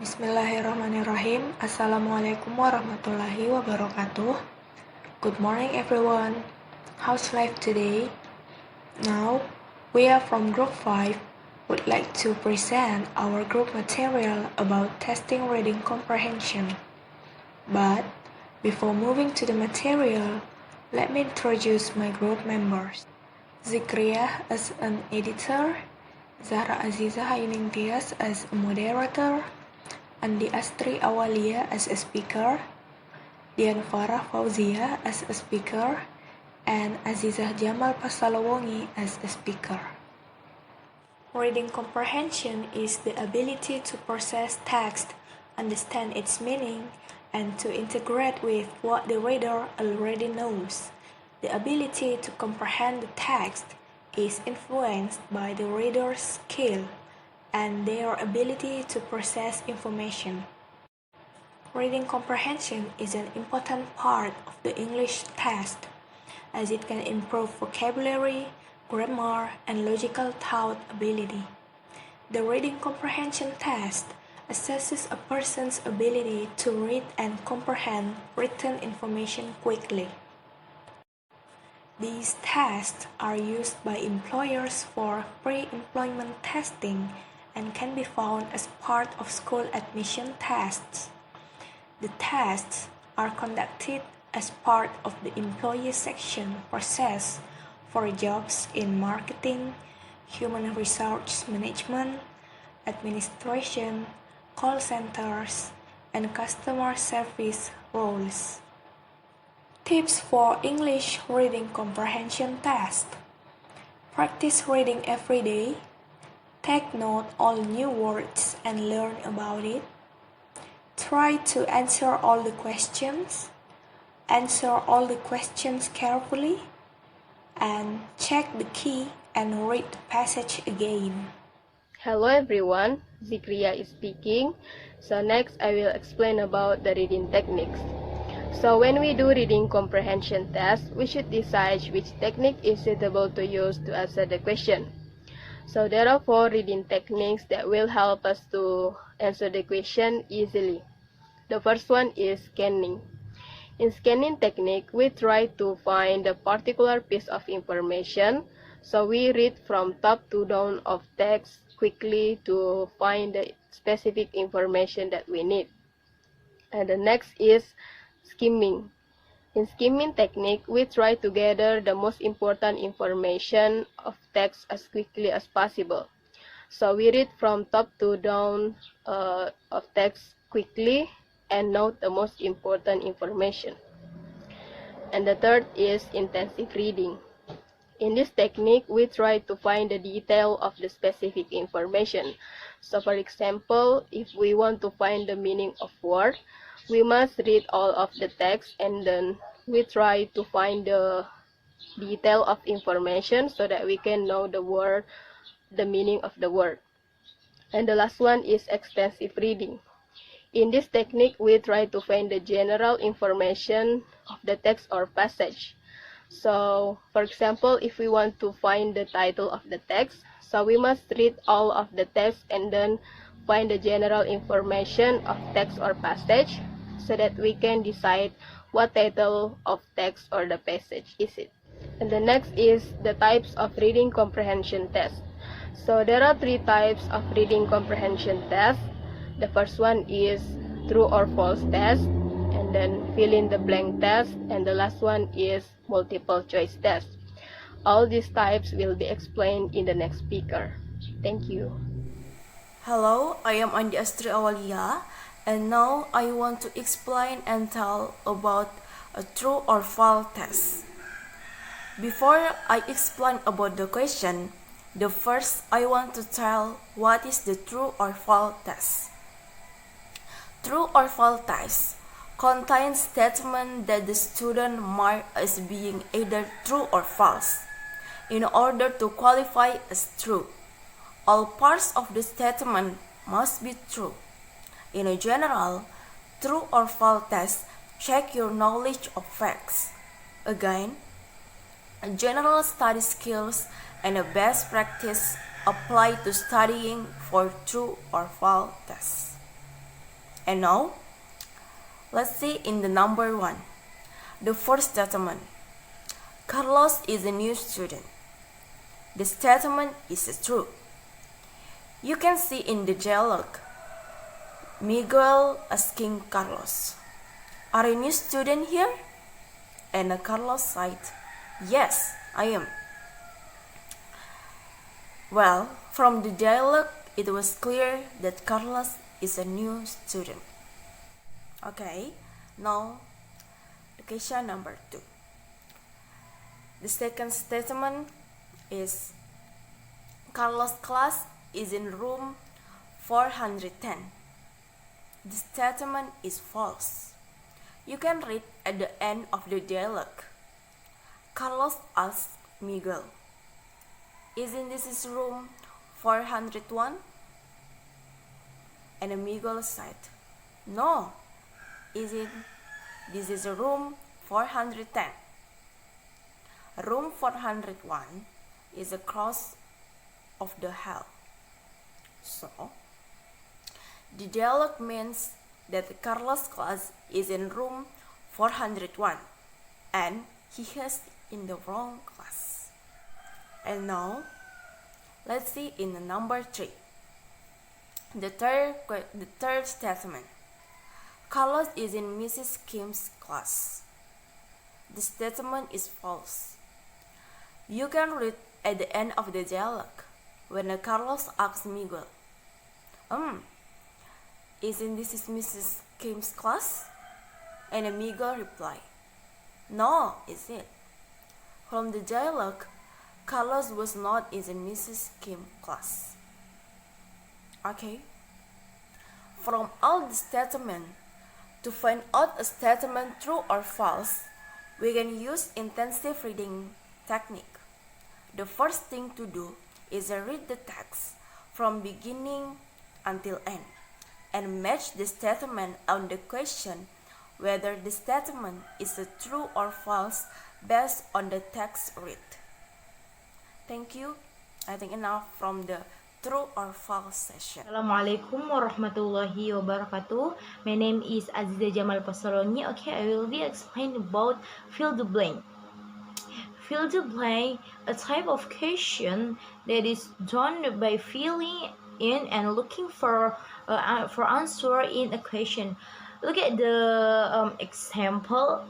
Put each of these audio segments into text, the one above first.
Bismillahirrahmanirrahim. Assalamualaikum warahmatullahi wabarakatuh. Good morning everyone. How's life today? Now, we are from group 5 would like to present our group material about testing reading comprehension. But before moving to the material, let me introduce my group members. Zikriya as an editor, Zahra Aziza Hayuning Tias as a moderator, Andi Astri Awalia as a speaker, Dian Farah Fauzia as a speaker, and Azizah Jamal Pasalawongi as a speaker. Reading comprehension is the ability to process text, understand its meaning, and to integrate with what the reader already knows. The ability to comprehend the text is influenced by the reader's skill and their ability to process information. Reading comprehension is an important part of the English test, as it can improve vocabulary, grammar, and logical thought ability. The reading comprehension test assesses a person's ability to read and comprehend written information quickly. These tests are used by employers for pre-employment testing and can be found as part of school admission tests. The tests are conducted as part of the employee selection process for jobs in marketing, human resource management, administration, call centers, and customer service roles. Tips for English reading comprehension test. Practice reading every day. Take note all new words and learn about it. Try to answer all the questions. Answer all the questions carefully. And check the key and read the passage again. Hello everyone, Zikriya is speaking. So next I will explain about the reading techniques. So when we do reading comprehension test, we should decide which technique is suitable to use to answer the question. So there are 4 reading techniques that will help us to answer the question easily. The first one is scanning. In scanning technique, we try to find a particular piece of information. So we read from top to down of text quickly to find the specific information that we need. And the next is skimming. In skimming technique, we try to gather the most important information of text as quickly as possible. So we read from top to down of text quickly and note the most important information. And the third is intensive reading. In this technique, we try to find the detail of the specific information. So for example, if we want to find the meaning of word, we must read all of the text and then we try to find the detail of information so that we can know the word, the meaning of the word. And the last one is extensive reading. In this technique, we try to find the general information of the text or passage. So, for example, if we want to find the title of the text, so we must read all of the text and then find the general information of text or passage so that we can decide what title of text or the passage is it. And the next is the types of reading comprehension test. So there are 3 types of reading comprehension test. The first one is true or false test, and then fill in the blank test, and the last one is multiple choice test. All these types will be explained in the next speaker. Thank you. Hello, I am Andi Astri Awalia, and now I want to explain and tell about a true or false test. Before I explain about the question, the first I want to tell what is the true or false test. True or false test contains statement that the student mark as being either true or false in order to qualify as true. All parts of the statement must be true. In a general, true or false test check your knowledge of facts. Again, general study skills and a best practice apply to studying for true or false tests. And now, let's see in the number 1. The first statement. Carlos is a new student. The statement is true. You can see in the dialogue, Miguel asking Carlos, "Are you a new student here?" And Carlos said, "Yes, I am." Well, from the dialogue, it was clear that Carlos is a new student. Okay, now the question number 2. The second statement is Carlos' class is in room 410. The statement is false. You can read at the end of the dialogue. Carlos asked Miguel, "Isn't this room 401? And Miguel said, "No, isn't this is room 410. Room 401 is across of the hall." So, the dialogue means that Carlos' class is in room 401 and he is in the wrong class. And now, let's see in the number 3. The third statement. Carlos is in Mrs. Kim's class. The statement is false. You can read at the end of the dialogue when Carlos asks Miguel, "Isn't this Mrs. Kim's class?" And Miguel replied, "No, is it?" From the dialogue, Carlos was not in Mrs. Kim's class. Okay? From all the statements, to find out a statement true or false, we can use intensive reading technique. The first thing to do is read the text from beginning until end and match the statement on the question whether the statement is true or false based on the text read. Thank you. I think enough from the true or false session. Assalamualaikum warahmatullahi wabarakatuh. My name is Aziza Jamal Pasaroni. Okay, I will be explaining about fill the blank. Fill the blank, a type of question that is done by filling in and looking for answer in a question. Look at the example.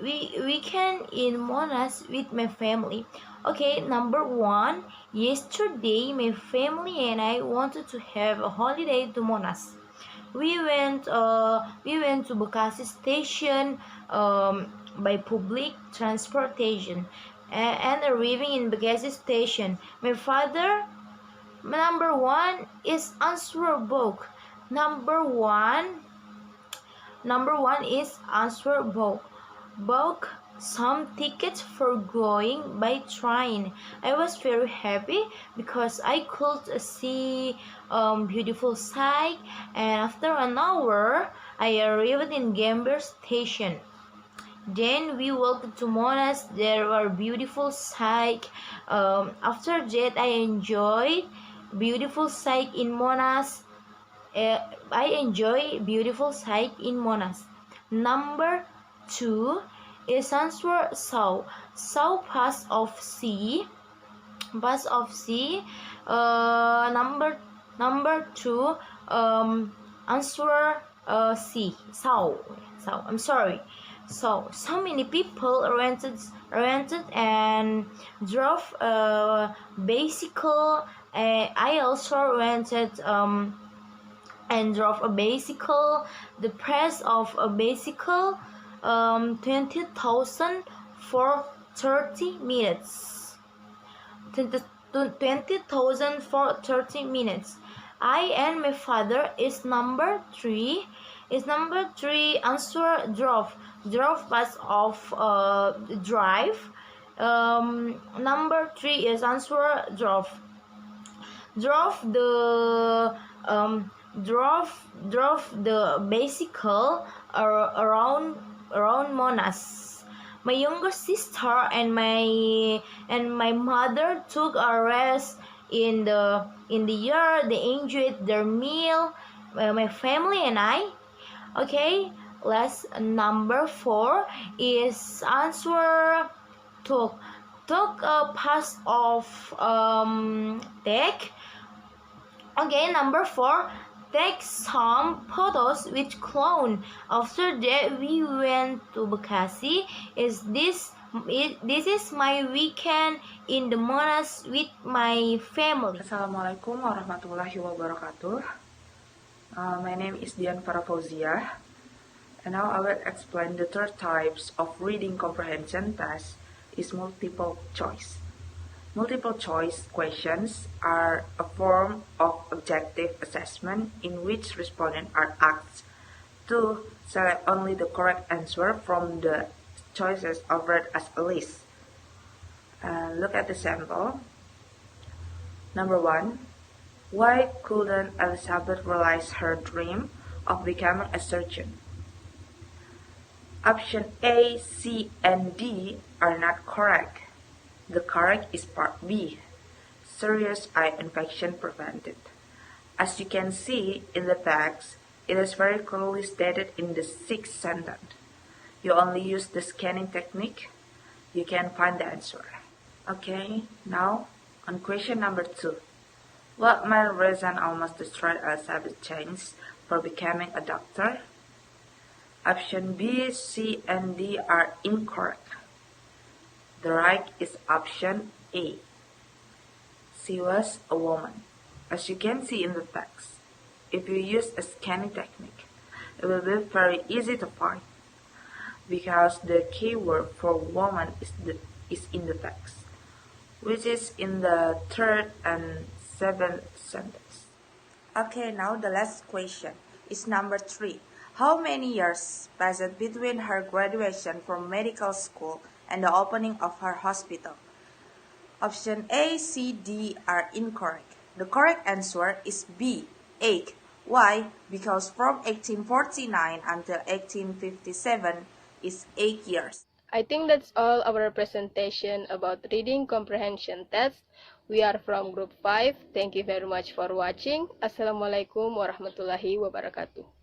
We can in Monash with my family. Okay, number 1. Yesterday, my family and I wanted to have a holiday to Monash. We went to Bekasi station by public transportation and arriving in Bekasi station. My father, number 1 is answer book. Number one is answer book. Book some tickets for going by train. I was very happy because I could see beautiful sight, and after an hour I arrived in Gambir station. Then we walked to Monash. There were beautiful sight. After that I enjoyed beautiful sight in Monash. I enjoy beautiful sight in Monash. Number 2 is answer saw. Saw pass of sea. Pass of sea. Number 2 answer sea. Saw. I'm sorry. So many people rented and drove a bicycle. I also rented and drove a bicycle. The price of a bicycle 20,000 for 30 minutes. 20,000 for 30 minutes. I and my father is number 3. Answer drove. Drove pass of drive. Number 3 is answer drove. Drove the bicycle around Monash. My younger sister and my mother took a rest in the yard. They enjoyed their meal my family and I. Okay, let's number 4 is answer took a pass of take. Okay, number 4, take some photos with clown. After that, we went to Bekasi. This is my weekend in the monastery with my family. Assalamualaikum warahmatullahi wabarakatuh. My name is Dian Farafauzia, and now I will explain the third types of reading comprehension test is multiple choice. Multiple choice questions are a form of objective assessment in which respondents are asked to select only the correct answer from the choices offered as a list. Look at the sample. Number 1. Why couldn't Elizabeth realize her dream of becoming a surgeon? Option A, C, and D are not correct. The correct is part B, serious eye infection prevented. As you can see in the text, it is very clearly stated in the 6th sentence. You only use the scanning technique, you can find the answer. Okay, now on question number 2. What main reason almost destroyed Elizabeth's chance for becoming a doctor? Option B, C, and D are incorrect. The right is option A. She was a woman. As you can see in the text, if you use a scanning technique, it will be very easy to find because the keyword for woman is in the text, which is in the 3rd and 7th sentence. Okay, now the last question is number 3. How many years passed between her graduation from medical school and the opening of her hospital? Option A, C, D are incorrect. The correct answer is B, 8. Why? Because from 1849 until 1857 is 8 years. I think that's all our presentation about reading comprehension test. We are from group 5. Thank you very much for watching. Assalamualaikum warahmatullahi wabarakatuh.